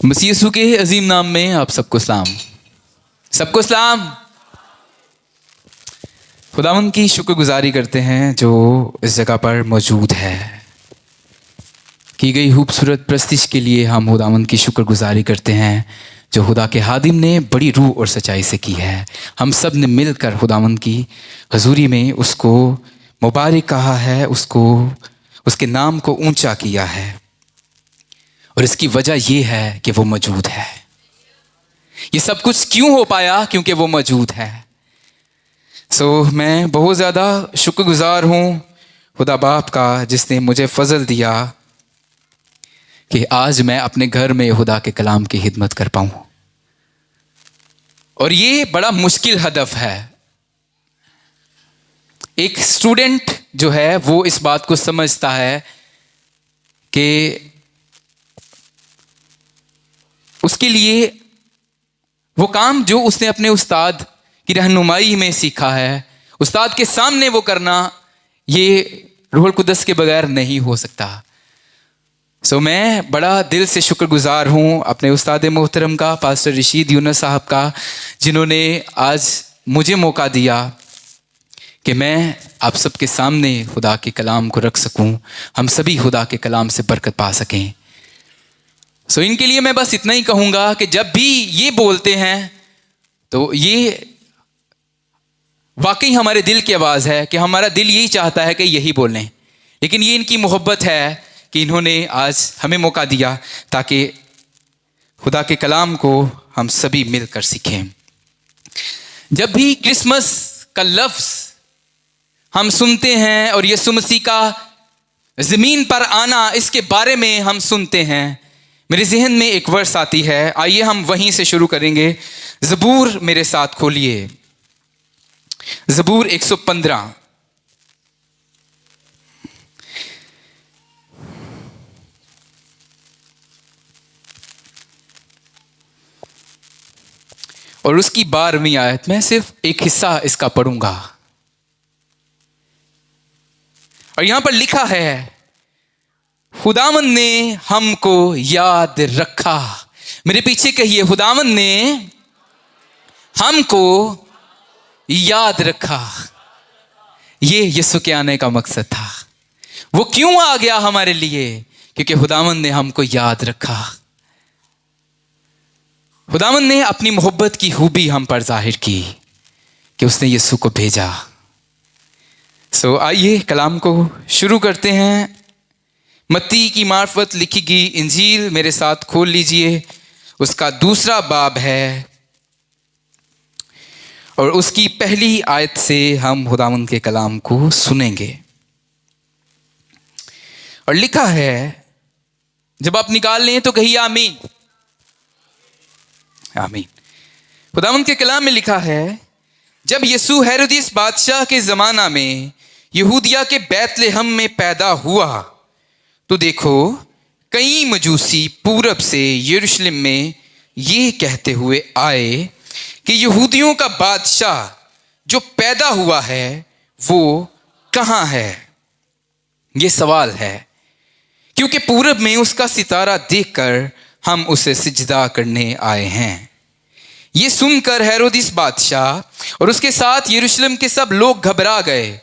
मसीह यीशु के अजीम नाम में आप सबको सलाम। सबको सलाम। खुदावंद की शुक्रगुजारी करते हैं जो इस जगह पर मौजूद है। की गई खूबसूरत प्रस्तिश के लिए हम खुदावंद की शुक्रगुजारी करते हैं जो खुदा के हादिम ने बड़ी रूह और सच्चाई से की है। हम सब ने मिलकर खुदावंद की हजूरी में उसको मुबारक कहा है, उसको उसके नाम को ऊंचा किया है। और इसकी वजह यह है कि वो मौजूद है। ये सब कुछ क्यों हो पाया? क्योंकि वो मौजूद है। मैं बहुत ज़्यादा शुक्रगुजार हूँ खुदा बाप का जिसने मुझे फजल दिया कि आज मैं अपने घर में खुदा के कलाम की खिदमत कर पाऊँ। और ये बड़ा मुश्किल हदफ है। एक स्टूडेंट जो है वो इस बात को समझता है कि उसके लिए वो काम जो उसने अपने उस्ताद की रहनुमाई में सीखा है, उस्ताद के सामने वो करना, ये रूहुल कुद्दस के बगैर नहीं हो सकता। मैं बड़ा दिल से शुक्रगुजार हूँ अपने उस्ताद मोहतरम का, पास्टर रशीद यूनुस साहब का, जिन्होंने आज मुझे मौका दिया कि मैं आप सबके सामने खुदा के कलाम को रख सकूं, हम सभी खुदा के कलाम से बरकत पा सकें। इनके लिए मैं बस इतना ही कहूँगा कि जब भी ये बोलते हैं तो ये वाकई हमारे दिल की आवाज़ है कि हमारा दिल यही चाहता है कि यही बोलें। लेकिन ये इनकी मोहब्बत है कि इन्होंने आज हमें मौका दिया ताकि खुदा के कलाम को हम सभी मिलकर सीखें। जब भी क्रिसमस का लफ्ज़ हम सुनते हैं और यीशु मसीह का ज़मीन पर आना, इसके बारे में हम सुनते हैं, मेरे जहन में एक वर्स आती है। आइए हम वहीं से शुरू करेंगे। ज़बूर मेरे साथ खोलिए, ज़बूर 115। और उसकी 12वीं आयत में सिर्फ एक हिस्सा इसका पढ़ूंगा। और यहां पर लिखा है, खुदावन ने हमको याद रखा। मेरे पीछे कहिए, खुदावन ने हमको याद रखा। ये यीशु के आने का मकसद था। वो क्यों आ गया हमारे लिए? क्योंकि खुदावन ने हमको याद रखा। खुदावन ने अपनी मोहब्बत की खूबी हम पर जाहिर की कि उसने यीशु को भेजा। आइए कलाम को शुरू करते हैं। मत्ती की मार्फत लिखी गई इंजील मेरे साथ खोल लीजिए। उसका 2 बाब है और उसकी पहली आयत से हम खुदावंद के कलाम को सुनेंगे। और लिखा है, जब आप निकाल लें तो कहिए आमीन। आमीन। खुदावंद के कलाम में लिखा है, जब यीशु हेरोदिस बादशाह के ज़माना में यहूदिया के बैतलहम में पैदा हुआ तो देखो, कई मजूसी पूरब से यरूशलेम में ये कहते हुए आए कि यहूदियों का बादशाह जो पैदा हुआ है वो कहाँ है। ये सवाल है, क्योंकि पूरब में उसका सितारा देखकर हम उसे सिजदा करने आए हैं। ये सुनकर हेरोदिस बादशाह और उसके साथ यरूशलेम के सब लोग घबरा गए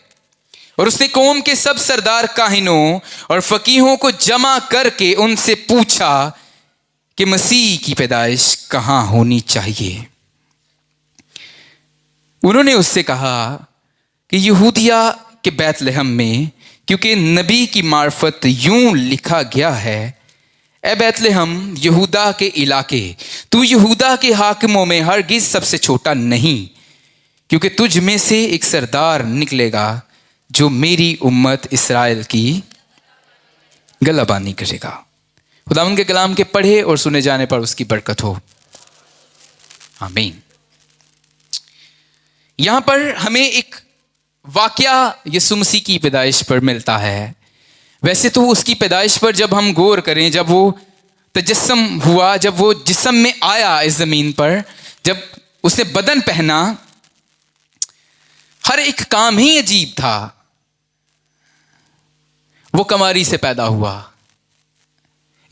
और उसने कौम के सब सरदार काहिनों और फकीहों को जमा करके उनसे पूछा कि मसीह की पैदाइश कहाँ होनी चाहिए। उन्होंने उससे कहा कि यहूदिया के बैतलहम में, क्योंकि नबी की मार्फत यूं लिखा गया है, ए बैतलहम यहूदा के इलाके, तू यहूदा के हाकिमों में हरगिज सबसे छोटा नहीं, क्योंकि तुझ में से एक सरदार निकलेगा जो मेरी उम्मत इस्राएल की गलबानी करेगा। खुदावंद के कलाम के पढ़े और सुने जाने पर उसकी बरकत हो। आमीन। यहां पर हमें एक वाकया यीशु मसीह की पैदाइश पर मिलता है। वैसे तो उसकी पैदाइश पर जब हम गौर करें, जब वो तजस्सम हुआ, जब वो जिस्म में आया इस ज़मीन पर, जब उसने बदन पहना, हर एक काम ही अजीब था। वो कमारी से पैदा हुआ,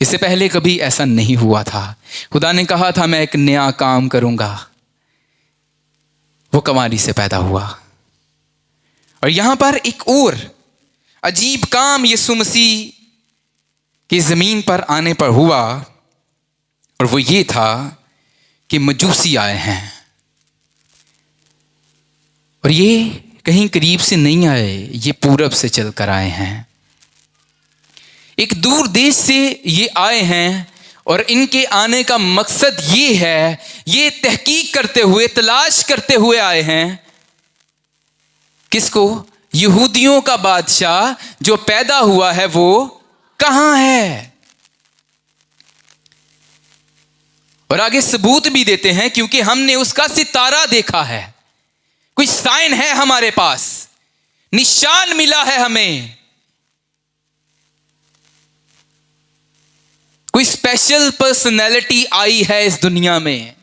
इससे पहले कभी ऐसा नहीं हुआ था। खुदा ने कहा था मैं एक नया काम करूंगा, वो कुंवारी से पैदा हुआ। और यहां पर एक और अजीब काम यीशु मसीह की जमीन पर आने पर हुआ, और वो ये था कि मजूसी आए हैं। और ये कहीं करीब से नहीं आए, ये पूरब से चलकर आए हैं। एक दूर देश से ये आए हैं, और इनके आने का मकसद ये है, ये तहकीक करते हुए, तलाश करते हुए आए हैं किसको? यहूदियों का बादशाह जो पैदा हुआ है वो कहां है। और आगे सबूत भी देते हैं, क्योंकि हमने उसका सितारा देखा है। कोई साइन है हमारे पास, निशान मिला है हमें, कोई स्पेशल पर्सनैलिटी आई है इस दुनिया में,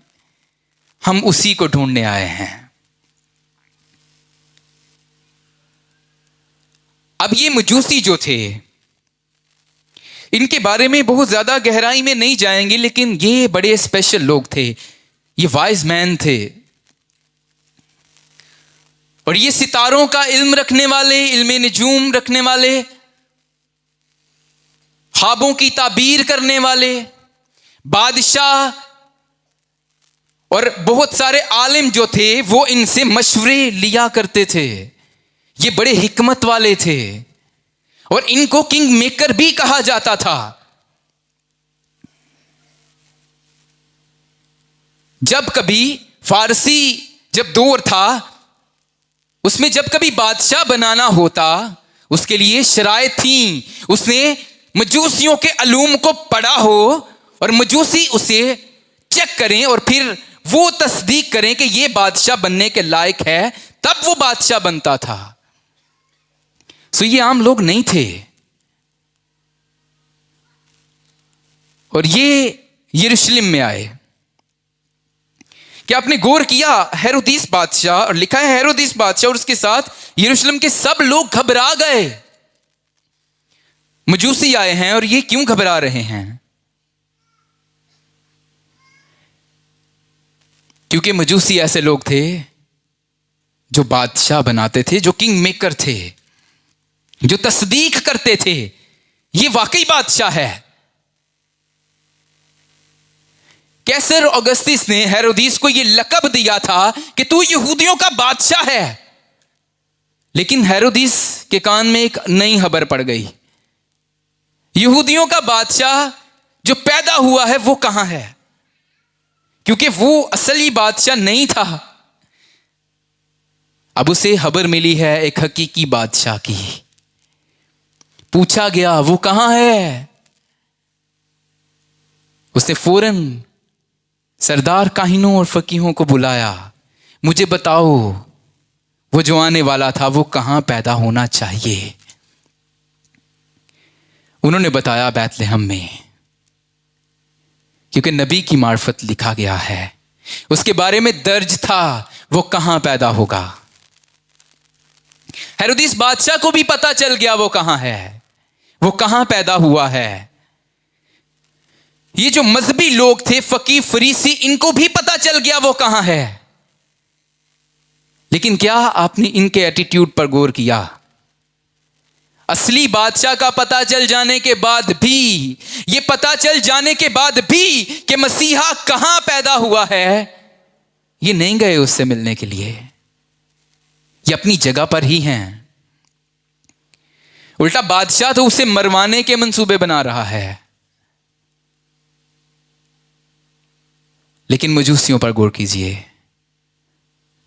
हम उसी को ढूंढने आए हैं। अब ये मजूसी जो थे, इनके बारे में बहुत ज्यादा गहराई में नहीं जाएंगे, लेकिन ये बड़े स्पेशल लोग थे, ये वाइज मैन थे। और ये सितारों का इल्म रखने वाले, इल्म नजूम रखने वाले, ख्वाबों की ताबीर करने वाले, बादशाह और बहुत सारे आलिम जो थे वो इनसे मशवरे लिया करते थे। ये बड़े हिकमत वाले थे, और इनको किंग मेकर भी कहा जाता था। जब कभी फारसी जब दौर था, उसमें जब कभी बादशाह बनाना होता, उसके लिए शराइत थी, उसने मजूसियों के अलूम को पढ़ा हो, और मजूसी उसे चेक करें और फिर वो तस्दीक करें कि ये बादशाह बनने के लायक है, तब वो बादशाह बनता था। सो ये आम लोग नहीं थे। और ये यरूशलेम में आए। क्या आपने गौर किया? हेरोदिस बादशाह, और लिखा है हेरोदिस बादशाह और उसके साथ यरूशलेम के सब लोग घबरा गए। मजूसी आए हैं, और ये क्यों घबरा रहे हैं? क्योंकि मजूसी ऐसे लोग थे जो बादशाह बनाते थे, जो किंग मेकर थे, जो तस्दीक करते थे ये वाकई बादशाह है। कैसर ऑगस्टिस ने हेरोदिस को यह लकब दिया था कि तू यहूदियों का बादशाह है। लेकिन हेरोदिस के कान में एक नई खबर पड़ गई, यहूदियों का बादशाह जो पैदा हुआ है वो कहां है? क्योंकि वो असली बादशाह नहीं था। अब उसे खबर मिली है एक हकीकी बादशाह की। पूछा गया वो कहां है? उसने फौरन सरदार काहिनों और फकीहों को बुलाया, मुझे बताओ वो जो आने वाला था वो कहां पैदा होना चाहिए। उन्होंने बताया बैतलहम में, क्योंकि नबी की मार्फत लिखा गया है, उसके बारे में दर्ज था वो कहां पैदा होगा। हेरोदिस बादशाह को भी पता चल गया वो कहां है, वो कहां पैदा हुआ है। ये जो मजहबी लोग थे, फकीह फरीसी, इनको भी पता चल गया वो कहां है। लेकिन क्या आपने इनके एटीट्यूड पर गौर किया? असली बादशाह का पता चल जाने के बाद भी, ये पता चल जाने के बाद भी कि मसीहा कहां पैदा हुआ है, ये नहीं गए उससे मिलने के लिए। ये अपनी जगह पर ही हैं। उल्टा बादशाह तो उसे मरवाने के मंसूबे बना रहा है। लेकिन मजूसियों पर गौर कीजिए,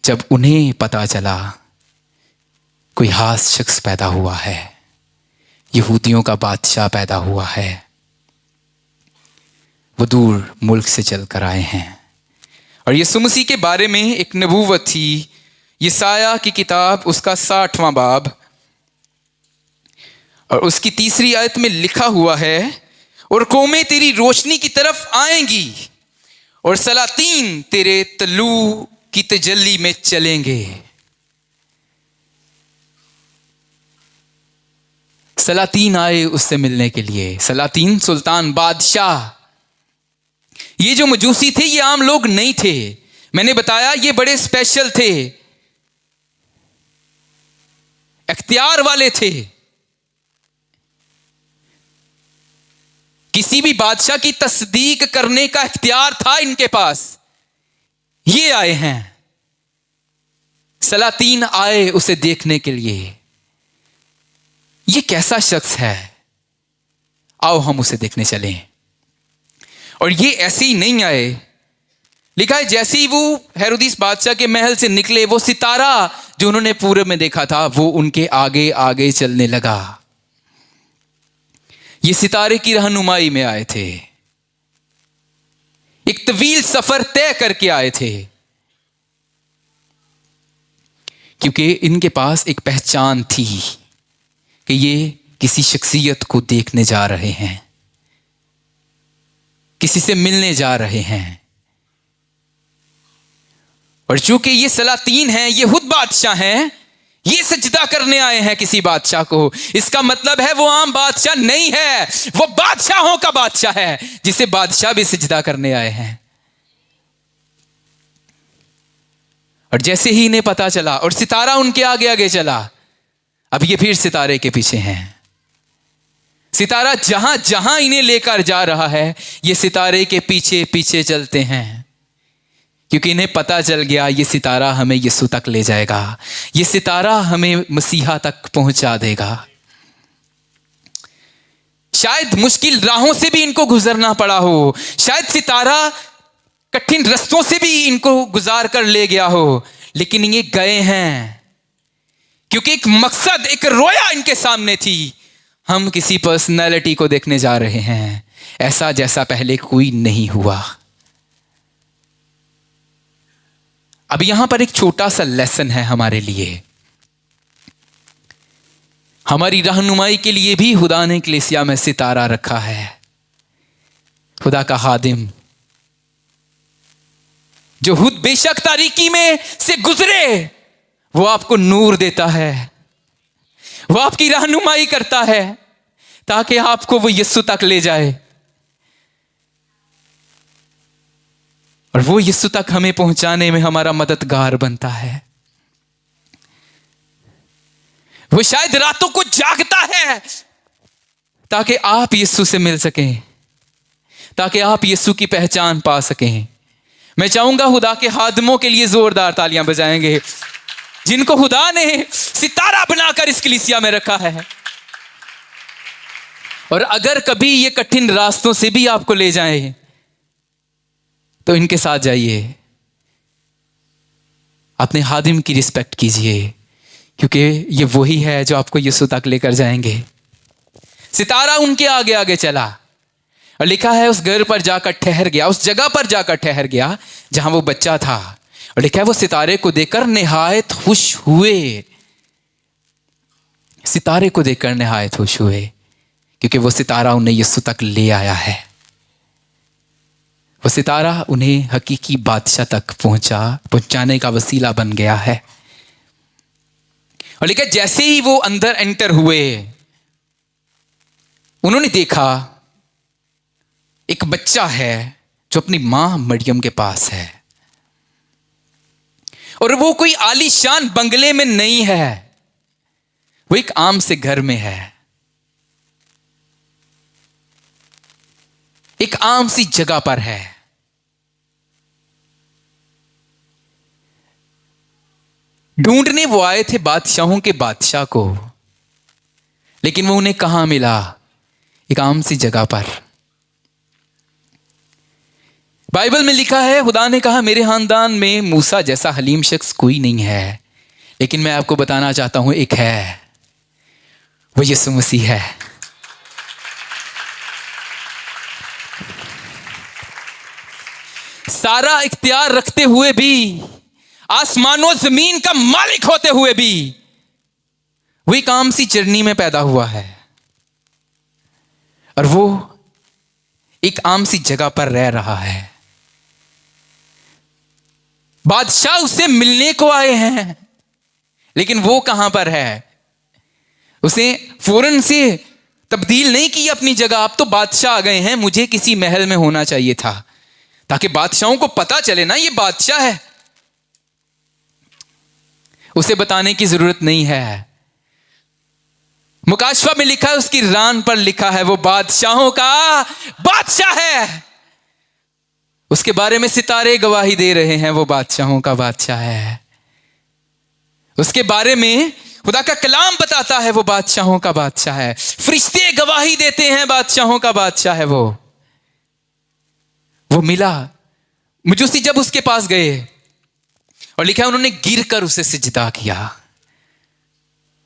जब उन्हें पता चला कोई खास शख्स पैदा हुआ है, यहूदियों का बादशाह पैदा हुआ है, वो दूर मुल्क से चलकर आए हैं। और यीशु मसीह के बारे में एक नबूवत थी, यसाया की किताब उसका 60वां बाब और उसकी 3री आयत में लिखा हुआ है, और कौमें तेरी रोशनी की तरफ आएंगी और सलातीन तेरे तल्लू की तजल्ली में चलेंगे। सलातीन आए उससे मिलने के लिए। सलातीन सुल्तान बादशाह। ये जो मजूसी थे ये आम लोग नहीं थे, मैंने बताया ये बड़े स्पेशल थे, इख्तियार वाले थे। किसी भी बादशाह की तस्दीक करने का इख्तियार था इनके पास। ये आए हैं, सलातीन आए उसे देखने के लिए। ये कैसा शख्स है, आओ हम उसे देखने चलें। और ये ऐसे ही नहीं आए, लिखा है जैसे ही वो हेरोदिस बादशाह के महल से निकले, वो सितारा जो उन्होंने पूरब में देखा था वो उनके आगे आगे चलने लगा। ये सितारे की रहनुमाई में आए थे, एक तवील सफर तय करके आए थे, क्योंकि इनके पास एक पहचान थी कि ये किसी शख्सियत को देखने जा रहे हैं, किसी से मिलने जा रहे हैं। और चूंकि ये सलातीन हैं, ये खुद बादशाह हैं, ये सजदा करने आए हैं किसी बादशाह को, इसका मतलब है वो आम बादशाह नहीं है, वो बादशाहों का बादशाह है जिसे बादशाह भी सजदा करने आए हैं। और जैसे ही इन्हें पता चला और सितारा उनके आगे आगे चला, अब ये फिर सितारे के पीछे हैं। सितारा जहां जहां इन्हें लेकर जा रहा है ये सितारे के पीछे पीछे चलते हैं, क्योंकि इन्हें पता चल गया ये सितारा हमें यीशु तक ले जाएगा, ये सितारा हमें मसीहा तक पहुंचा देगा। शायद मुश्किल राहों से भी इनको गुजरना पड़ा हो, शायद सितारा कठिन रस्तों से भी इनको गुजार कर ले गया हो, लेकिन ये गए हैं क्योंकि एक मकसद, एक रोया इनके सामने थी। हम किसी पर्सनैलिटी को देखने जा रहे हैं, ऐसा जैसा पहले कोई नहीं हुआ। अब यहां पर एक छोटा सा लेसन है हमारे लिए, हमारी रहनुमाई के लिए भी खुदा ने कलीसिया में सितारा रखा है। खुदा का खादिम जो खुद बेशक तारीकी में से गुजरे, वो आपको नूर देता है, वो आपकी रहनुमाई करता है ताकि आपको वो यीशु तक ले जाए। और वो यीशु तक हमें पहुंचाने में हमारा मददगार बनता है। वो शायद रातों को जागता है ताकि आप यीशु से मिल सकें, ताकि आप यीशु की पहचान पा सकें। मैं चाहूंगा खुदा के खादिमों के लिए जोरदार तालियां बजाएंगे, जिनको खुदा ने सितारा बनाकर इस कलीसिया में रखा है। और अगर कभी ये कठिन रास्तों से भी आपको ले जाएं तो इनके साथ जाइए, अपने खादिम की रिस्पेक्ट कीजिए, क्योंकि ये वही है जो आपको यीशु तक लेकर जाएंगे। सितारा उनके आगे आगे चला और लिखा है उस घर पर जाकर ठहर गया, उस जगह पर जाकर ठहर गया जहां वो बच्चा था। और लिखा है वो सितारे को देखकर निहायत खुश हुए। सितारे को देखकर निहायत खुश हुए क्योंकि वो सितारा उन्हें यीशु तक ले आया है। वो सितारा उन्हें हकीकी बादशाह तक पहुंचाने का वसीला बन गया है। और लेकिन जैसे ही वो अंदर एंटर हुए, उन्होंने देखा एक बच्चा है जो अपनी मां मरियम के पास है। और वो कोई आलीशान बंगले में नहीं है, वो एक आम से घर में है, एक आम सी जगह पर है। ढूंढने वो आए थे बादशाहों के बादशाह को, लेकिन वो उन्हें कहां मिला? एक आम सी जगह पर। बाइबल में लिखा है खुदा ने कहा मेरे खानदान में मूसा जैसा हलीम शख्स कोई नहीं है, लेकिन मैं आपको बताना चाहता हूं एक है, वो यीशु मसीह है। सारा इख्तियार रखते हुए भी, आसमानों जमीन का मालिक होते हुए भी, वो एक आम सी चरनी में पैदा हुआ है और वो एक आम सी जगह पर रह रहा है। बादशाह उससे मिलने को आए हैं, लेकिन वो कहां पर है? उसे फौरन से तब्दील नहीं की अपनी जगह। आप तो बादशाह आ गए हैं, मुझे किसी महल में होना चाहिए था ताकि बादशाहों को पता चले ना ये बादशाह है। उसे बताने की जरूरत नहीं है। मुकाशवा में लिखा है, उसकी रान पर लिखा है वो बादशाहों का बादशाह है। उसके बारे में सितारे गवाही दे रहे हैं, वो बादशाहों का बादशाह है। उसके बारे में खुदा का कलाम बताता है वो बादशाहों का बादशाह है। फरिश्ते गवाही देते हैं बादशाहों का बादशाह है वो मिला। मजूसी जब उसके पास गए और लिखा है उन्होंने गिर कर उसे सिजदा किया।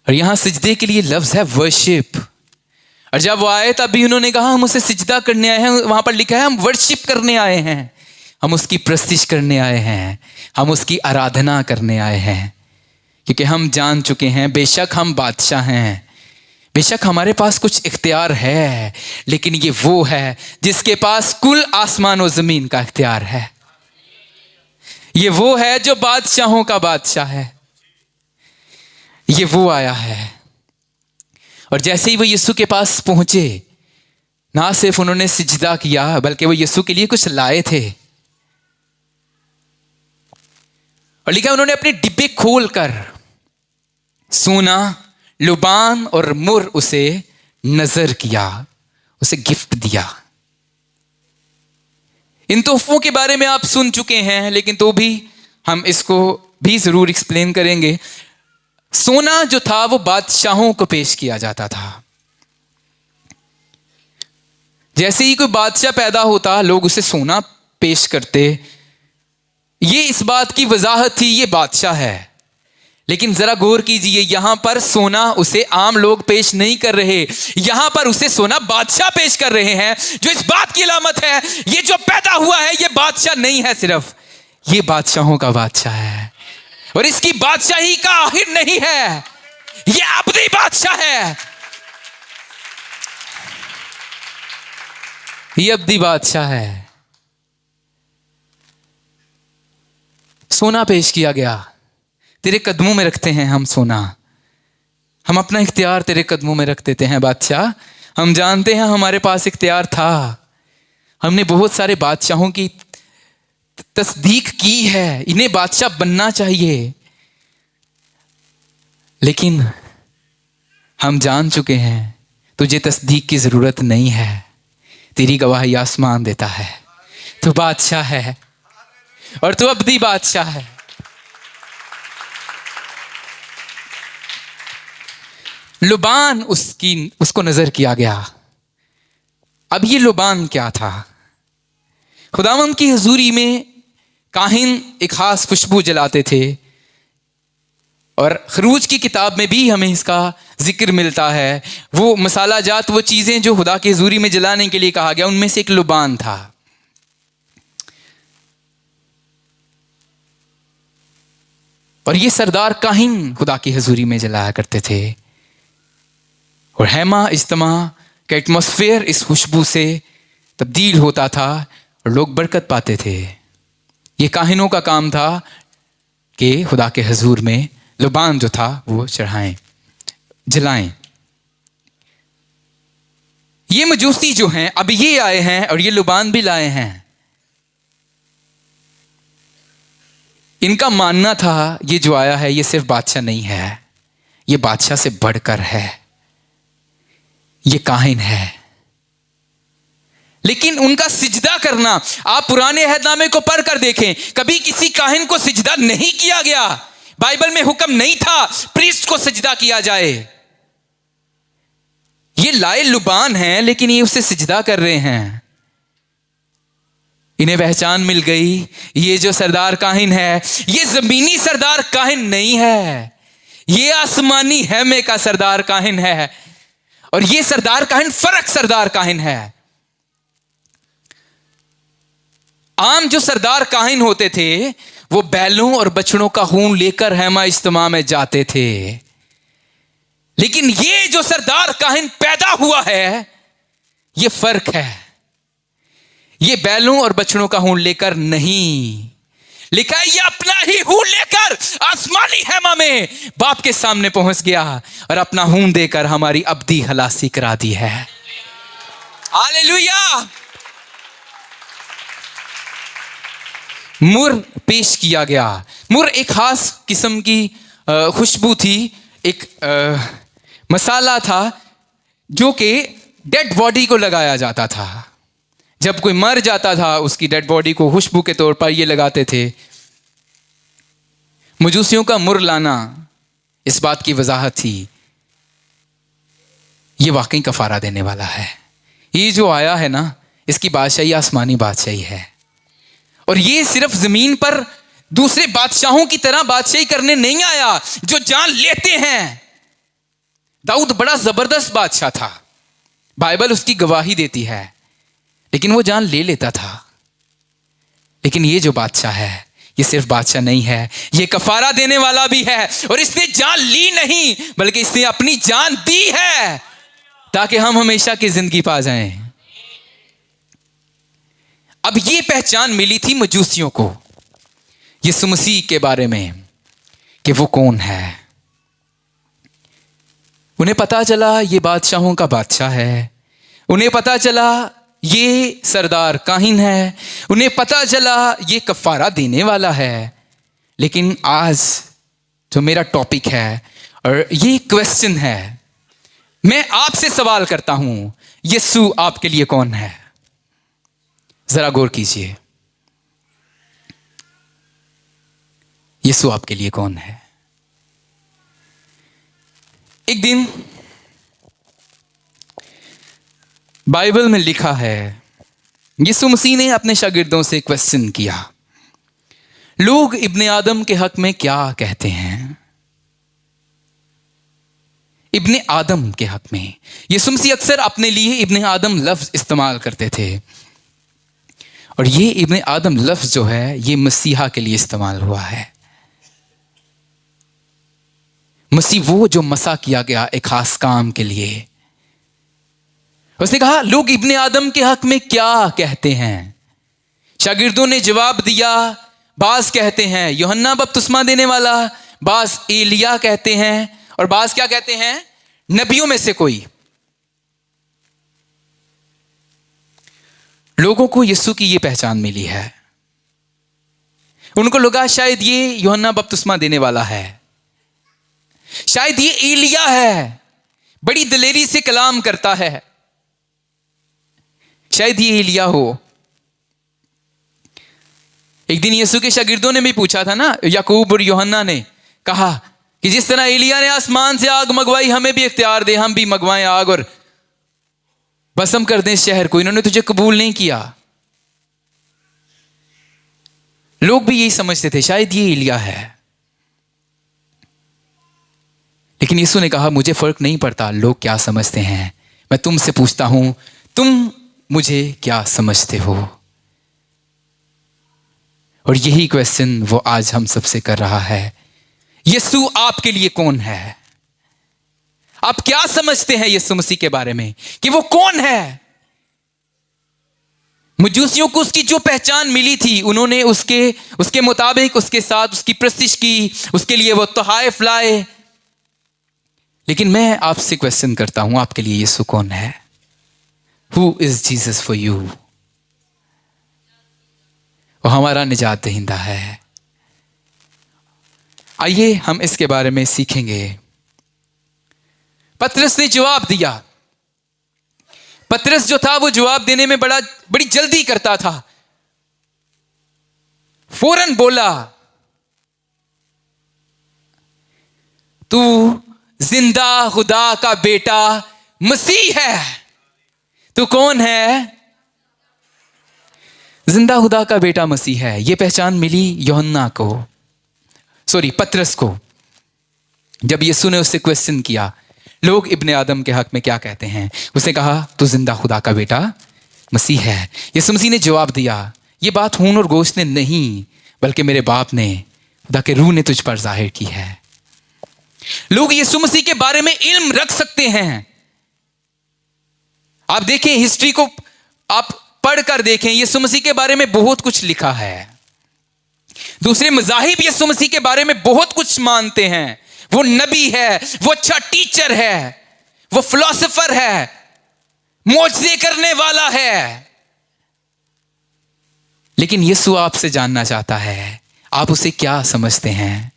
और यहां सिजदे के लिए लफ्ज है वर्शिप। और जब वो आए तब भी उन्होंने कहा हम उसे सिजदा करने आए हैं। वहां पर लिखा है हम वर्शिप करने आए हैं, हम उसकी प्रस्तिश करने आए हैं, हम उसकी आराधना करने आए हैं। क्योंकि हम जान चुके हैं बेशक हम बादशाह हैं, बेशक हमारे पास कुछ इख्तियार है, लेकिन ये वो है जिसके पास कुल आसमान और जमीन का इख्तियार है। ये वो है जो बादशाहों का बादशाह है। ये वो आया है। और जैसे ही वो यीशु के पास पहुंचे, ना सिर्फ उन्होंने सिजदा किया बल्कि वो यीशु के लिए कुछ लाए थे। और लिखा उन्होंने अपने डिब्बे खोलकर सोना, लुबान और मुर उसे नजर किया, उसे गिफ्ट दिया। इन तोहफों के बारे में आप सुन चुके हैं, लेकिन तो भी हम इसको भी जरूर एक्सप्लेन करेंगे। सोना जो था वो बादशाहों को पेश किया जाता था। जैसे ही कोई बादशाह पैदा होता लोग उसे सोना पेश करते। ये इस बात की वजाहत थी ये बादशाह है। लेकिन जरा गौर कीजिए, यहां पर सोना उसे आम लोग पेश नहीं कर रहे, यहां पर उसे सोना बादशाह पेश कर रहे हैं, जो इस बात की अलामत है ये जो पैदा हुआ है ये बादशाह नहीं है, सिर्फ ये बादशाहों का बादशाह है। और इसकी बादशाही का आखिर नहीं है, ये अबदी बादशाह है, ये अबदी बादशाह है। सोना पेश किया गया, तेरे कदमों में रखते हैं हम सोना, हम अपना इख्तियार तेरे कदमों में रख देते हैं बादशाह। हम जानते हैं हमारे पास इख्तियार था, हमने बहुत सारे बादशाहों की तस्दीक की है, इन्हें बादशाह बनना चाहिए, लेकिन हम जान चुके हैं तुझे तस्दीक की जरूरत नहीं है, तेरी गवाही आसमान देता है, तू बादशाह है और तू अबदी बादशाह है। लुबान उसको नजर किया गया। अब ये लुबान क्या था? खुदावंद की हुजूरी में काहिन एक खास खुशबू जलाते थे, और खरूज की किताब में भी हमें इसका जिक्र मिलता है। वो मसाला जात, वो चीजें जो खुदा की हुजूरी में जलाने के लिए कहा गया, उनमें से एक लुबान था। और ये सरदार काहिन खुदा की हुजूरी में जलाया करते थे। और हैमा इज्तिमा का एटमॉस्फेयर इस खुशबू से तब्दील होता था और लोग बरकत पाते थे। ये काहिनों का काम था कि खुदा के हुजूर में लुबान जो था वो चढ़ाएं, जलाएं। ये मजूसी जो हैं अब ये आए हैं और ये लुबान भी लाए हैं। इनका मानना था ये जो आया है ये सिर्फ बादशाह नहीं है, ये बादशाह से बढ़कर है, ये काहिन है। लेकिन उनका सिजदा करना, आप पुराने अहदनामे को पढ़ कर देखें, कभी किसी काहिन को सिजदा नहीं किया गया। बाइबल में हुक्म नहीं था प्रीस्ट को सिजदा किया जाए। ये लाए लुबान हैं, लेकिन ये उससे सिजदा कर रहे हैं। इन्हें पहचान मिल गई, ये जो सरदार काहिन है ये जमीनी सरदार काहिन नहीं है, ये आसमानी हैमे का सरदार काहिन है। और ये सरदार काहिन फर्क सरदार काहिन है। आम जो सरदार काहिन होते थे वो बैलों और बछड़ों का खून लेकर हैमा इज्तिमा में जाते थे, लेकिन ये जो सरदार काहिन पैदा हुआ है ये फर्क है। ये बैलों और बछड़ों का खून लेकर नहीं, लिखा है ये अपना ही खून लेकर आसमानी हैमा में बाप के सामने पहुंच गया और अपना खून देकर हमारी अब्दी खलासी करा दी है। हालेलुया। मुर पेश किया गया। मुर एक खास किस्म की खुशबू थी, एक मसाला था जो कि डेड बॉडी को लगाया जाता था। जब कोई मर जाता था उसकी डेड बॉडी को खुशबू के तौर पर ये लगाते थे। मजूसियों का मुर लाना इस बात की वजाहत थी, ये वाकई कफारा देने वाला है। ये जो आया है ना, इसकी बादशाही आसमानी बादशाही है। और ये सिर्फ जमीन पर दूसरे बादशाहों की तरह बादशाही करने नहीं आया जो जान लेते हैं। दाऊद बड़ा जबरदस्त बादशाह था, बाइबल उसकी गवाही देती है, लेकिन वो जान ले लेता था। लेकिन ये जो बादशाह है, ये सिर्फ बादशाह नहीं है, ये कफारा देने वाला भी है। और इसने जान ली नहीं बल्कि इसने अपनी जान दी है ताकि हम हमेशा की जिंदगी पा जाएं। अब ये पहचान मिली थी मजूसियों को यीशु मसीह के बारे में कि वो कौन है। उन्हें पता चला ये बादशाहों का बादशाह है, उन्हें पता चला ये सरदार काहिन है, उन्हें पता चला ये कफारा देने वाला है। लेकिन आज जो मेरा टॉपिक है और ये क्वेश्चन है, मैं आपसे सवाल करता हूं, यीशु आपके लिए कौन है? जरा गौर कीजिए, यीशु आपके लिए कौन है? एक दिन बाइबल में लिखा है, यीशु मसीह ने अपने शागिर्दों से क्वेश्चन किया, लोग इब्ने आदम के हक में क्या कहते हैं? इब्ने आदम के हक में। यीशु मसीह अक्सर अपने लिए इब्ने आदम लफ्ज इस्तेमाल करते थे, और ये इब्ने आदम लफ्ज जो है ये मसीहा के लिए इस्तेमाल हुआ है। मसीह वो जो मसा किया गया एक खास काम के लिए। उसने कहा लोग इब्ने आदम के हक में क्या कहते हैं? शागिर्दों ने जवाब दिया, बास कहते हैं यूहन्ना बपतिस्मा देने वाला, बास एलिया कहते हैं, और बास क्या कहते हैं? नबियों में से कोई। लोगों को यीशु की ये पहचान मिली है। उनको लगा शायद ये यूहन्ना बपतिस्मा देने वाला है, शायद ये एलिया है, बड़ी दिलेरी से कलाम करता है, शायद ये एलिया हो। एक दिन यीशु के शागिर्दों ने भी पूछा था ना, याकूब और यूहन्ना ने कहा कि जिस तरह एलिया ने आसमान से आग मंगवाई, हमें भी इख्तियार दे, हम भी मंगवाएं आग और भस्म कर दें इस शहर को। इन्होंने तुझे कबूल नहीं किया। लोग भी यही समझते थे शायद ये एलिया है। लेकिन यीशु ने कहा मुझे फर्क नहीं पड़ता लोग क्या समझते हैं, मैं तुमसे पूछता हूं तुम मुझे क्या समझते हो? और यही क्वेश्चन वो आज हम सबसे कर रहा है, यीशु आपके लिए कौन है? आप क्या समझते हैं यीशु मसीह के बारे में कि वो कौन है? मजूसियों को उसकी जो पहचान मिली थी, उन्होंने उसके मुताबिक उसके साथ उसकी प्रस्तिश की, उसके लिए वो तोहाइफ लाए। लेकिन मैं आपसे क्वेश्चन करता हूं, आपके लिए यीशु कौन है? Who is Jesus for you? वो हमारा निजात दहिंदा है। आइए हम इसके बारे में सीखेंगे। पतरस ने जवाब दिया। पतरस जो था वो जवाब देने में बड़ी जल्दी करता था। फौरन बोला, तू जिंदा खुदा का बेटा मसीह है। तू कौन है? जिंदा खुदा का बेटा मसीह है। यह पहचान मिली पतरस को, जब यीशु ने उससे क्वेश्चन किया लोग इब्ने आदम के हक में क्या कहते हैं। उसने कहा तू जिंदा खुदा का बेटा मसीह है। यीशु मसीह ने जवाब दिया, ये बात खून और गोश्त ने नहीं बल्कि मेरे बाप ने, खुदा के रूह ने तुझ पर जाहिर की है। लोग यीशु मसीह के बारे में इल्म रख सकते हैं। आप देखें, हिस्ट्री को आप पढ़कर देखें, यीशु मसीह के बारे में बहुत कुछ लिखा है। दूसरे मज़ाहिब यीशु मसीह के बारे में बहुत कुछ मानते हैं। वो नबी है, वो अच्छा टीचर है, वो फिलोसोफर है, मौजज़े करने वाला है। लेकिन यीशु आपसे जानना चाहता है, आप उसे क्या समझते हैं?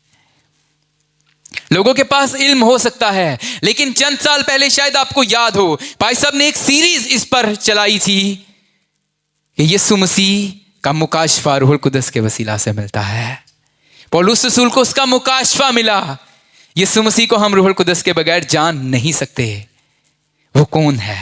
लोगों के पास इल्म हो सकता है, लेकिन चंद साल पहले शायद आपको याद हो, भाई साहब ने एक सीरीज इस पर चलाई थी कि यीशु मसीह का मुकाशफा रूहुल कुदस के वसीला से मिलता है। पौलुस रसूल को उसका मुकाशफा मिला। यीशु मसीह को हम रूहुल कुदस के बगैर जान नहीं सकते। वो कौन है?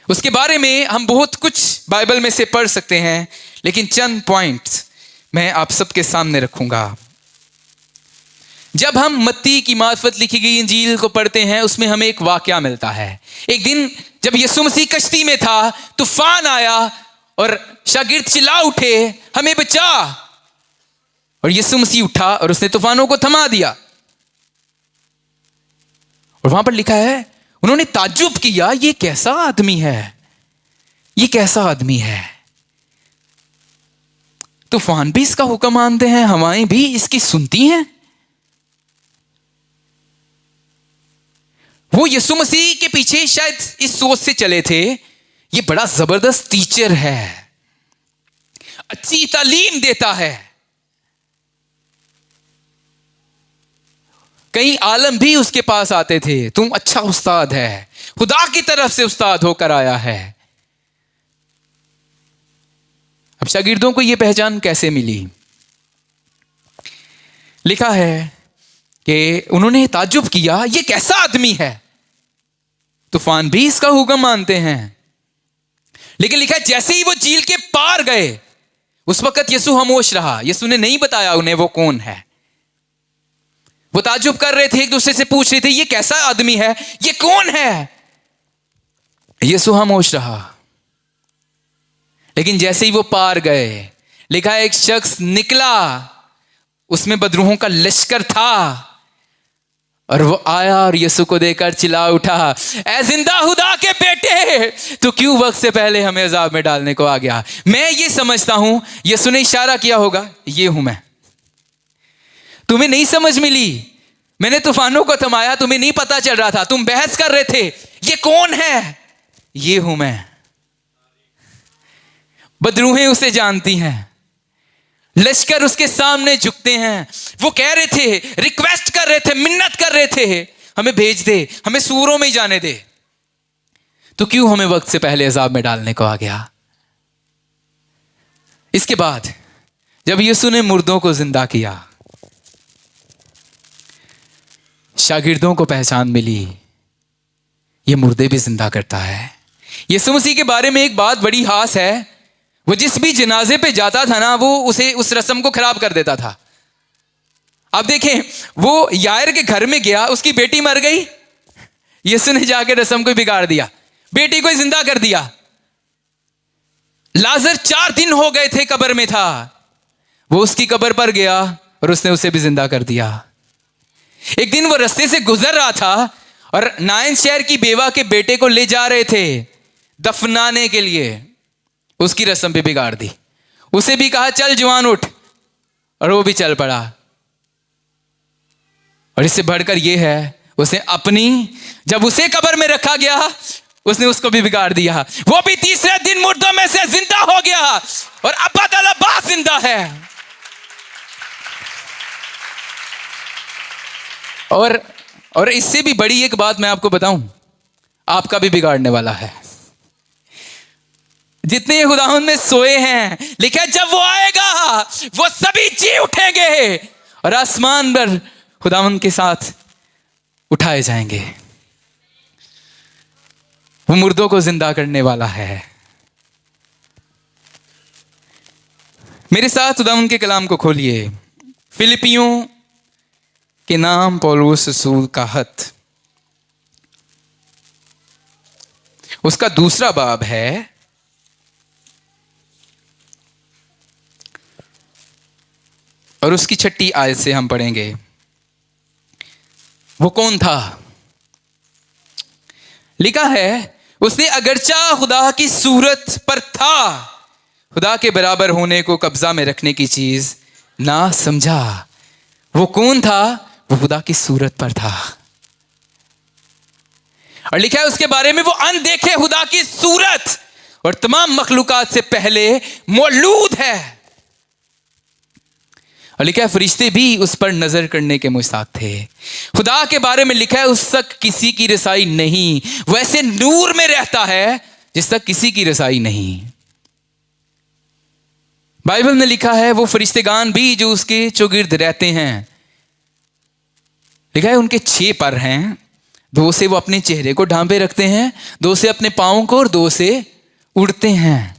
उसके बारे में हम बहुत कुछ बाइबल में से पढ़ सकते हैं, लेकिन चंद पॉइंट्स मैं आप सबके सामने रखूंगा। जब हम मत्ती की मार्फत लिखी गई इंजील को पढ़ते हैं, उसमें हमें एक वाकया मिलता है। एक दिन जब यीशु मसीह कश्ती में था, तूफान आया और शागिर्द चिल्ला उठे, हमें बचा। और यीशु मसीह उठा और उसने तूफानों को थमा दिया। और वहां पर लिखा है, उन्होंने ताज्जुब किया, ये कैसा आदमी है, ये कैसा आदमी है। तूफान भी इसका हुक्म मानते हैं, हवाएं भी इसकी सुनती हैं। वो यीशु मसीह के पीछे शायद इस सोच से चले थे, ये बड़ा जबरदस्त टीचर है, अच्छी तालीम देता है। कई आलम भी उसके पास आते थे, तुम अच्छा उस्ताद है, खुदा की तरफ से उस्ताद होकर आया है। अब शागिर्दों को यह पहचान कैसे मिली? लिखा है कि उन्होंने ताज्जुब किया, ये कैसा आदमी है, तूफान भी इसका हुक्म मानते हैं। लेकिन लिखा है, जैसे ही वो झील के पार गए, उस वक्त यीशु खामोश रहा। यीशु ने नहीं बताया उन्हें वो कौन है। वो ताज्जुब कर रहे थे, एक दूसरे से पूछ रहे थे, ये कैसा आदमी है, ये कौन है। यीशु खामोश रहा। लेकिन जैसे ही वो पार गए, लिखा है एक शख्स निकला, उसमें बदरूहों का लश्कर था, और वो आया और यीशु को देखकर चिल्ला उठा, ऐ जिंदा खुदा के बेटे, तो क्यों वक्त से पहले हमें अजाब में डालने को आ गया। मैं ये समझता हूं यीशु ने इशारा किया होगा, ये हूं मैं। तुम्हें नहीं समझ मिली, मैंने तूफानों को थमाया, तुम्हें नहीं पता चल रहा था, तुम बहस कर रहे थे, ये कौन है, ये हूं मैं। बदरूहें उसे जानती हैं, लश्कर उसके सामने झुकते हैं। वो कह रहे थे, रिक्वेस्ट कर रहे थे, मिन्नत कर रहे थे, हमें भेज दे, हमें सूरों में ही जाने दे, तो क्यों हमें वक्त से पहले अजाब में डालने को आ गया। इसके बाद जब यीशु ने मुर्दों को जिंदा किया, शागिर्दों को पहचान मिली, ये मुर्दे भी जिंदा करता है। यीशु मसीह के बारे में एक बात बड़ी खास है, वो जिस भी जनाजे पे जाता था ना, वो उसे उस रस्म को खराब कर देता था। अब देखें, वो यायर के घर में गया, उसकी बेटी मर गई, यीशु ने जाके रस्म को बिगाड़ दिया, बेटी को जिंदा कर दिया। लाजर 4 दिन हो गए थे कब्र में था, वो उसकी कब्र पर गया और उसने उसे भी जिंदा कर दिया। एक दिन वो रास्ते से गुजर रहा था और नाइन शहर की बेवा के बेटे को ले जा रहे थे दफनाने के लिए, उसकी रस्म भी बिगाड़ दी। उसे भी कहा चल जवान उठ, और वो भी चल पड़ा। और इससे बढ़कर ये है, उसने अपनी, जब उसे कब्र में रखा गया, उसने उसको भी बिगाड़ दिया। वो भी तीसरे दिन मुर्दों में से जिंदा हो गया और अबद-अल-आबाद जिंदा है। और इससे भी बड़ी एक बात मैं आपको बताऊं, आपका भी बिगाड़ने वाला है। जितने खुदावंद में सोए हैं, लिखा है जब वो आएगा वो सभी जी उठेंगे और आसमान पर खुदावंद के साथ उठाए जाएंगे। वो मुर्दों को जिंदा करने वाला है। मेरे साथ खुदावंद के कलाम को खोलिए, फिलिपियों के नाम पौलुस रसूल का खत, उसका 2 बाब है, और उसकी 6 आयत से हम पढ़ेंगे। वो कौन था? लिखा है, उसने अगरचा खुदा की सूरत पर था, खुदा के बराबर होने को कब्जा में रखने की चीज ना समझा। वो कौन था? वो खुदा की सूरत पर था। और लिखा है उसके बारे में, वो अनदेखे खुदा की सूरत और तमाम मखलूकात से पहले मौजूद है। और लिखा है फरिश्ते भी उस पर नजर करने के मुश्ताक थे। खुदा के बारे में लिखा है उस तक किसी की रसाई नहीं, वैसे नूर में रहता है जिस तक किसी की रसाई नहीं। बाइबल में लिखा है वो फरिश्तेगान भी जो उसके चौगिर्द रहते हैं, लिखा है उनके 6 पर हैं, 2 से वो अपने चेहरे को ढांपे रखते हैं, 2 से अपने पांवों को और 2 से उड़ते हैं।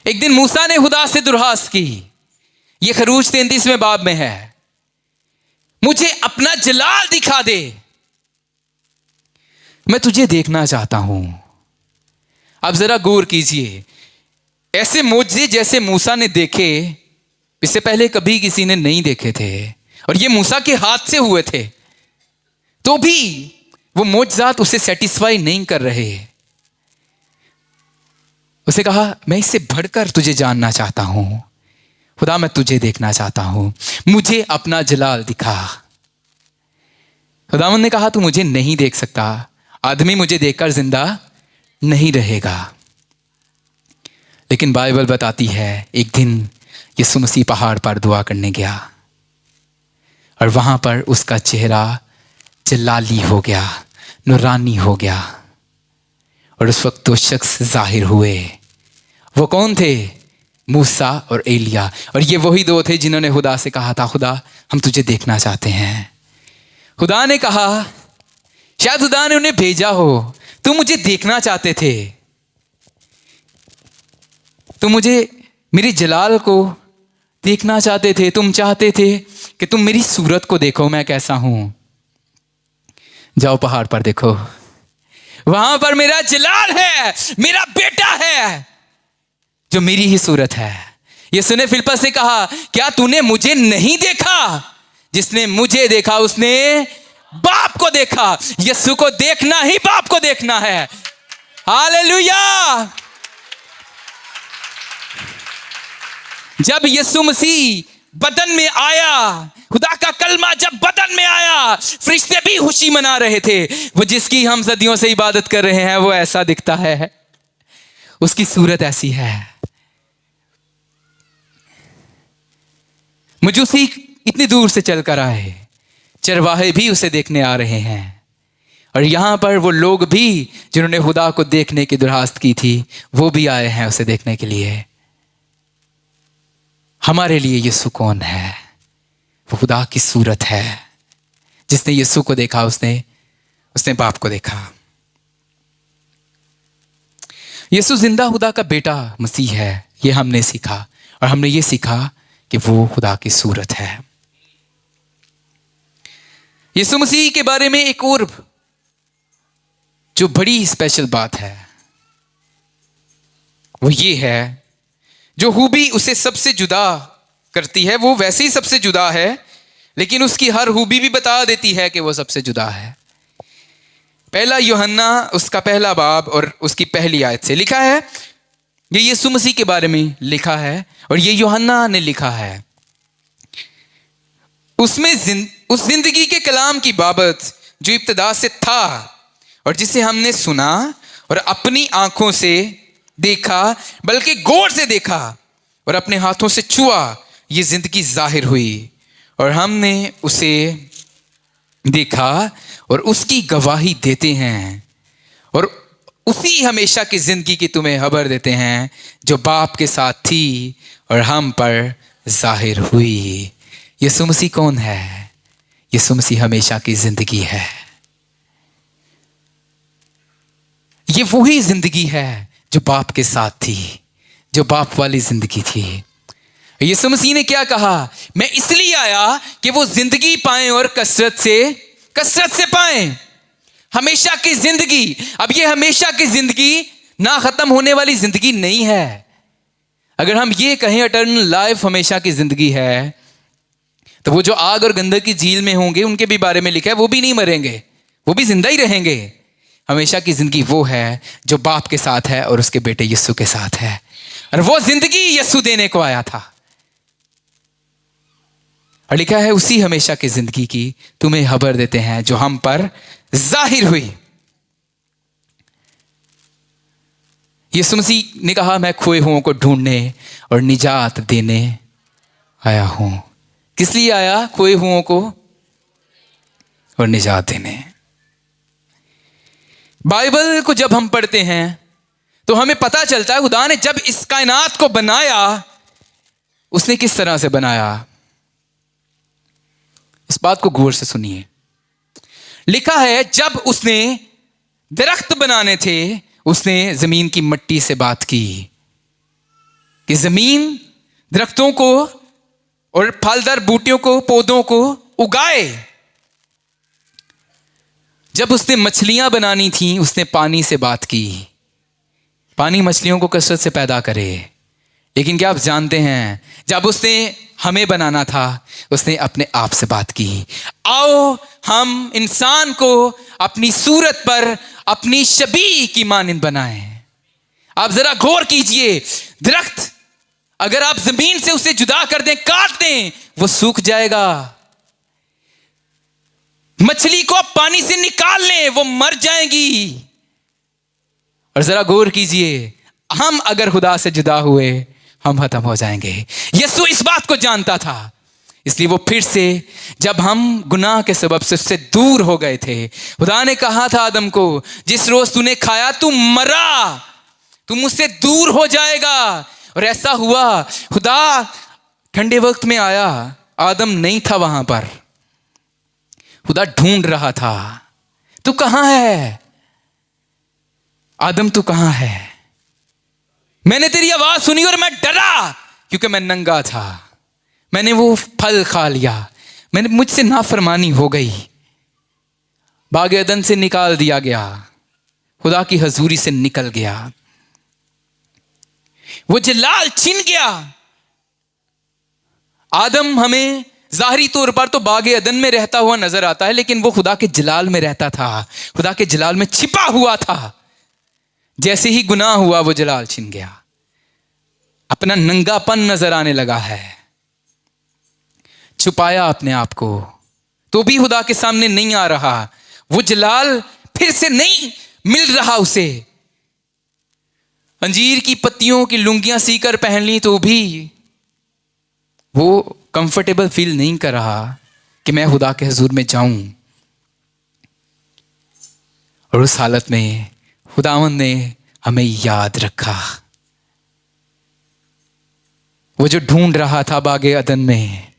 एक दिन मूसा ने खुदा से दुर्हास की। ये खरूज 33वें बाब में है, मुझे अपना जलाल दिखा दे, मैं तुझे देखना चाहता हूं। अब जरा गौर कीजिए, ऐसे मोजे जैसे मूसा ने देखे इससे पहले कभी किसी ने नहीं देखे थे, और ये मूसा के हाथ से हुए थे, तो भी वो मोजजात उसे सेटिस्फाई नहीं कर रहे। उसे कहा मैं इससे बढ़कर तुझे जानना चाहता हूं, खुदा मैं तुझे देखना चाहता हूं, मुझे अपना जलाल दिखा। खुदावंद ने कहा तू मुझे नहीं देख सकता, आदमी मुझे देखकर जिंदा नहीं रहेगा। लेकिन बाइबल बताती है एक दिन यीशु मसीह पहाड़ पर दुआ करने गया और वहां पर उसका चेहरा जलाली हो गया, नूरानी हो गया, और उस वक्त 2 शख्स जाहिर हुए। वो कौन थे? मूसा और एलिया। और ये वही 2 थे जिन्होंने खुदा से कहा था खुदा हम तुझे देखना चाहते हैं। खुदा ने कहा, शायद खुदा ने उन्हें भेजा हो, तुम मुझे देखना चाहते थे, तुम मुझे मेरी जलाल को देखना चाहते थे, तुम चाहते थे कि तुम मेरी सूरत को देखो मैं कैसा हूं। जाओ पहाड़ पर देखो, वहां पर मेरा जलाल है, मेरा बेटा है जो मेरी ही सूरत है। यीशु ने फिलिप्पस से कहा क्या तूने मुझे नहीं देखा? जिसने मुझे देखा उसने बाप को देखा। यीशु को देखना ही बाप को देखना है। हालेलुया। जब यीशु मसीह बदन में आया, खुदा का कलमा जब बदन में आया, फरिश्ते भी खुशी मना रहे थे। वो जिसकी हम सदियों से इबादत कर रहे हैं वो ऐसा दिखता है, उसकी सूरत ऐसी है। मजूसी इतनी दूर से चलकर आए, चरवाहे भी उसे देखने आ रहे हैं, और यहां पर वो लोग भी जिन्होंने खुदा को देखने की दुर्हास्त की थी वो भी आए हैं उसे देखने के लिए। हमारे लिए यीशु कौन है? वो खुदा की सूरत है। जिसने यीशु को देखा उसने बाप को देखा। यीशु जिंदा खुदा का बेटा मसीह है, ये हमने सीखा, और हमने ये सीखा कि वो खुदा की सूरत है। यीशु मसीह के बारे में एक और जो बड़ी स्पेशल बात है वो ये है, जो खूबी उसे सबसे जुदा करती है वो वैसे ही सबसे जुदा है, लेकिन उसकी हर खूबी भी बता देती है कि वो सबसे जुदा है। 1 यूहन्ना उसका 1 बाब और उसकी 1 आयत से लिखा है, ये यीशु मसीह के बारे में लिखा है और ये यूहन्ना ने लिखा है। उसमें उस जिंदगी के कलाम की बाबत जो इब्तिदा से था और जिसे हमने सुना और अपनी आंखों से देखा, बल्कि गौर से देखा और अपने हाथों से छुआ, ये जिंदगी जाहिर हुई और हमने उसे देखा और उसकी गवाही देते हैं और उसी हमेशा की जिंदगी की तुम्हें खबर देते हैं जो बाप के साथ थी और हम पर जाहिर हुई। यीशु मसीह कौन है? यीशु मसीह हमेशा की जिंदगी है। ये वही जिंदगी है जो बाप के साथ थी, जो बाप वाली जिंदगी थी। यीशु मसीह ने क्या कहा? मैं इसलिए आया कि वो जिंदगी पाएं और कसरत से पाएं, हमेशा की जिंदगी। अब ये हमेशा की जिंदगी ना खत्म होने वाली जिंदगी नहीं है। अगर हम ये कहें इटर्नल लाइफ हमेशा की जिंदगी है, तो वो जो आग और गंधक की झील में होंगे उनके भी बारे में लिखा है, वो भी नहीं मरेंगे, वो भी जिंदा ही रहेंगे। हमेशा की जिंदगी वो है जो बाप के साथ है और उसके बेटे यीशु के साथ है, और वो जिंदगी यीशु देने को आया था। और लिखा है उसी हमेशा की जिंदगी की तुम्हें खबर देते हैं जो हम पर जाहिर हुई। यीशु मसीह ने कहा मैं खोए हुओं को ढूंढने और निजात देने आया हूं। किस लिए आया? खोए हुओं को और निजात देने। बाइबल को जब हम पढ़ते हैं तो हमें पता चलता है खुदा ने जब इस कायनात को बनाया उसने किस तरह से बनाया। इस बात को गौर से सुनिए। लिखा है जब उसने दरख्त बनाने थे उसने जमीन की मिट्टी से बात की कि जमीन दरख्तों को और फलदार बूटियों को, पौधों को उगाए। जब उसने मछलियां बनानी थी उसने पानी से बात की, पानी मछलियों को कसरत से पैदा करे। लेकिन क्या आप जानते हैं जब उसने हमें बनाना था उसने अपने आप से बात की, आओ हम इंसान को अपनी सूरत पर अपनी शबीह की मानिंद बनाएं। आप जरा गौर कीजिए, दरख्त अगर आप जमीन से उसे जुदा कर दें, काट दें, वो सूख जाएगा। मछली को आप पानी से निकाल लें, वो मर जाएगी। और जरा गौर कीजिए, हम अगर खुदा से जुदा हुए हम खत्म हो जाएंगे। यीशु इस बात को जानता था, इसलिए वो फिर से जब हम गुनाह के सबब से उससे दूर हो गए थे, खुदा ने कहा था आदम को जिस रोज तूने खाया तू मरा, तू मुझसे दूर हो जाएगा। और ऐसा हुआ, खुदा ठंडे वक्त में आया, आदम नहीं था वहां पर, खुदा ढूंढ रहा था, तू कहां है आदम, तू कहां है? मैंने तेरी आवाज सुनी और मैं डरा क्योंकि मैं नंगा था, मैंने वो फल खा लिया, मैंने मुझसे नाफरमानी हो गई, बाग अदन से निकाल दिया गया, खुदा की हजूरी से निकल गया, वो जलाल छिन गया। आदम हमें जाहिरी तौर पर तो बाग अदन में रहता हुआ नजर आता है, लेकिन वो खुदा के जलाल में रहता था, खुदा के जलाल में छिपा हुआ था। जैसे ही गुनाह हुआ वो जलाल छिन गया, अपना नंगापन नजर आने लगा है, छुपाया अपने आप को, तो भी खुदा के सामने नहीं आ रहा, वो जलाल फिर से नहीं मिल रहा उसे। अंजीर की पत्तियों की लुंगियां सीकर पहन ली तो भी वो कंफर्टेबल फील नहीं कर रहा कि मैं खुदा के हुजूर में जाऊं। और उस हालत में खुदावंद ने हमें याद रखा, वो जो ढूंढ रहा था बागे अदन में,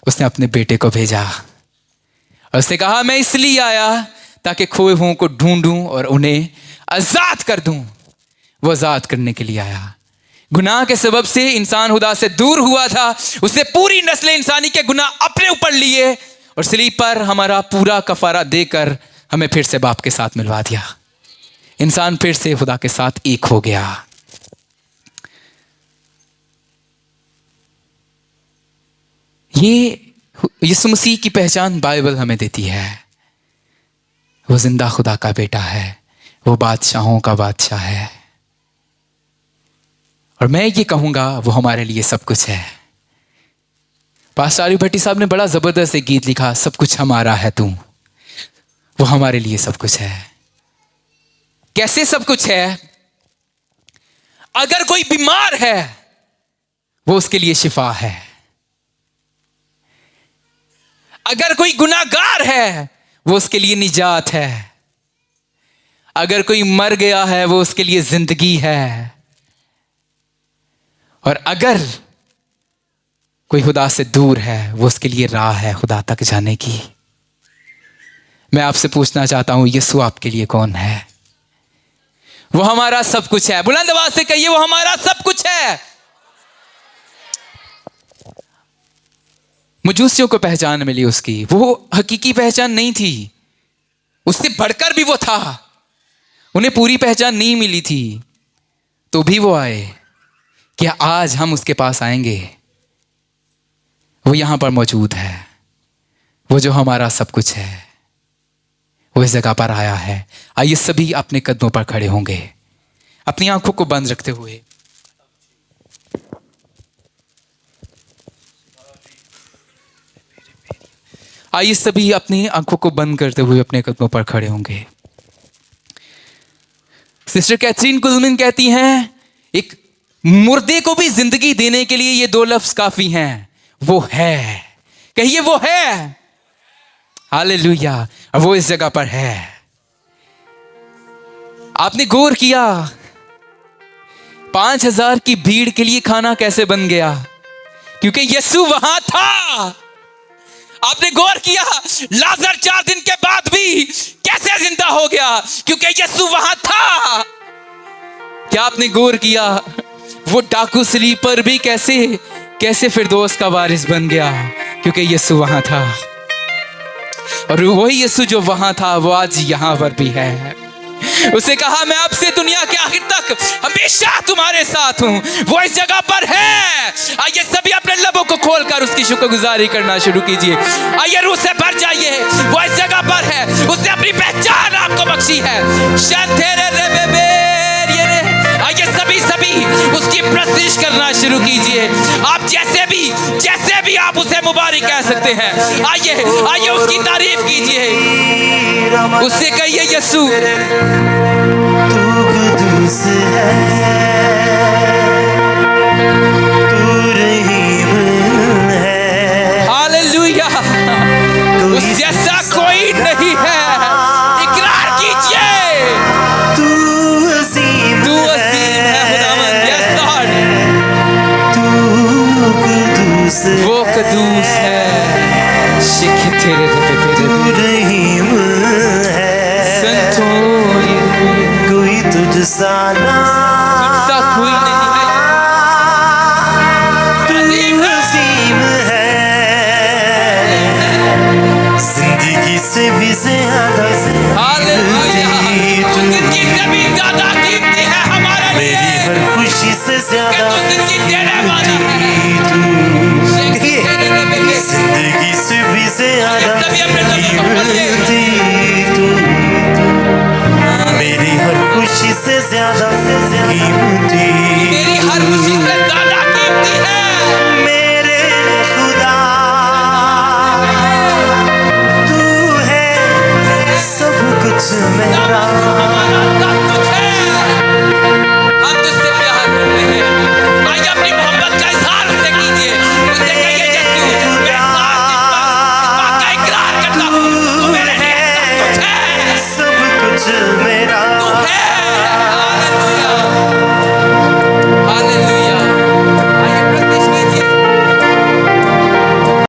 उसने अपने बेटे को भेजा और उसने कहा मैं इसलिए आया ताकि खोए हुओं को ढूंढूं और उन्हें आजाद कर दूं। वो आजाद करने के लिए आया। गुनाह के सबब से इंसान खुदा से दूर हुआ था, उसने पूरी नस्ल इंसानी के गुनाह अपने ऊपर लिए और सलीब पर हमारा पूरा कफारा देकर हमें फिर से बाप के साथ मिलवा दिया। इंसान फिर से खुदा के साथ एक हो गया। ये यीशु मसीह की पहचान बाइबल हमें देती है। वो जिंदा खुदा का बेटा है, वो बादशाहों का बादशाह है, और मैं ये कहूंगा वो हमारे लिए सब कुछ है। पास्टर आरिफ भट्टी साहब ने बड़ा जबरदस्त एक गीत लिखा, सब कुछ हमारा है तू। वो हमारे लिए सब कुछ है। कैसे सब कुछ है? अगर कोई बीमार है वो उसके लिए शिफा है, अगर कोई गुनाहगार है वो उसके लिए निजात है, अगर कोई मर गया है वो उसके लिए जिंदगी है, और अगर कोई खुदा से दूर है वो उसके लिए राह है खुदा तक जाने की। मैं आपसे पूछना चाहता हूं, यीशु आपके लिए कौन है? वो हमारा सब कुछ है। बुलंद आवाज से कहिए, वो हमारा सब कुछ है। मजूसियों को पहचान मिली उसकी, वो हकीकी पहचान नहीं थी, उससे बढ़कर भी वो था। उन्हें पूरी पहचान नहीं मिली थी, तो भी वो आए। क्या आज हम उसके पास आएंगे? वो यहां पर मौजूद है, वो जो हमारा सब कुछ है, वो इस जगह पर आया है। आइए सभी अपने कदमों पर खड़े होंगे, अपनी आंखों को बंद रखते हुए। आइए सभी अपनी आंखों को बंद करते हुए अपने कदमों पर खड़े होंगे। सिस्टर कैथरीन कुलमैन कहती हैं, एक मुर्दे को भी जिंदगी देने के लिए ये 2 लफ्ज काफी हैं, वो है। कहिए वो है। हालेलुया। और वो इस जगह पर है। आपने गौर किया 5000 की भीड़ के लिए खाना कैसे बन गया? क्योंकि यीशु वहां था। आपने गौर किया लाजर 4 दिन के बाद भी कैसे जिंदा हो गया? क्योंकि यीशु वहां था। क्या आपने गौर किया वो डाकू स्लीपर भी कैसे फिरदौस का वारिस बन गया? क्योंकि यीशु वहां था। और वही यीशु जो वहां था वो आज यहां पर भी है। उसे कहा, मैं आपसे दुनिया के आखिर तक हमेशा तुम्हारे साथ हूं। वो इस जगह पर है। आइए सभी अपने लबों को खोलकर उसकी शुक्रगुजारी करना शुरू कीजिए। आइए रूह से भर जाइए। वो इस जगह पर है। उसने अपनी पहचान आपको बख्शी है। आइए सभी उसकी प्रस्तुति करना शुरू कीजिए। आप जैसे भी आप उसे मुबारक कह सकते हैं। आइए उसकी तारीफ कीजिए। उससे कहिए, यीशु तू कुदूस है, तू रहीम है। हालेलुया। उस जैसा कोई नहीं है। इकरार कीजिए, तू अजीम है खुदावंद। यस लॉर्ड, तू कुदूस वो कदूस है। तू रहीम है। कोई तुझसा कोई नहीं है। तू अजीम है। जिंदगी से भी ज्यादा जिंदगी से भी ज्यादा कीमती है हमारे लिए। मेरी हर खुशी से ज्यादा जिंदगी देने वाला है। जिंदगी से भी ज्यादा कीमती तू। मेरी हर खुशी से ज्यादा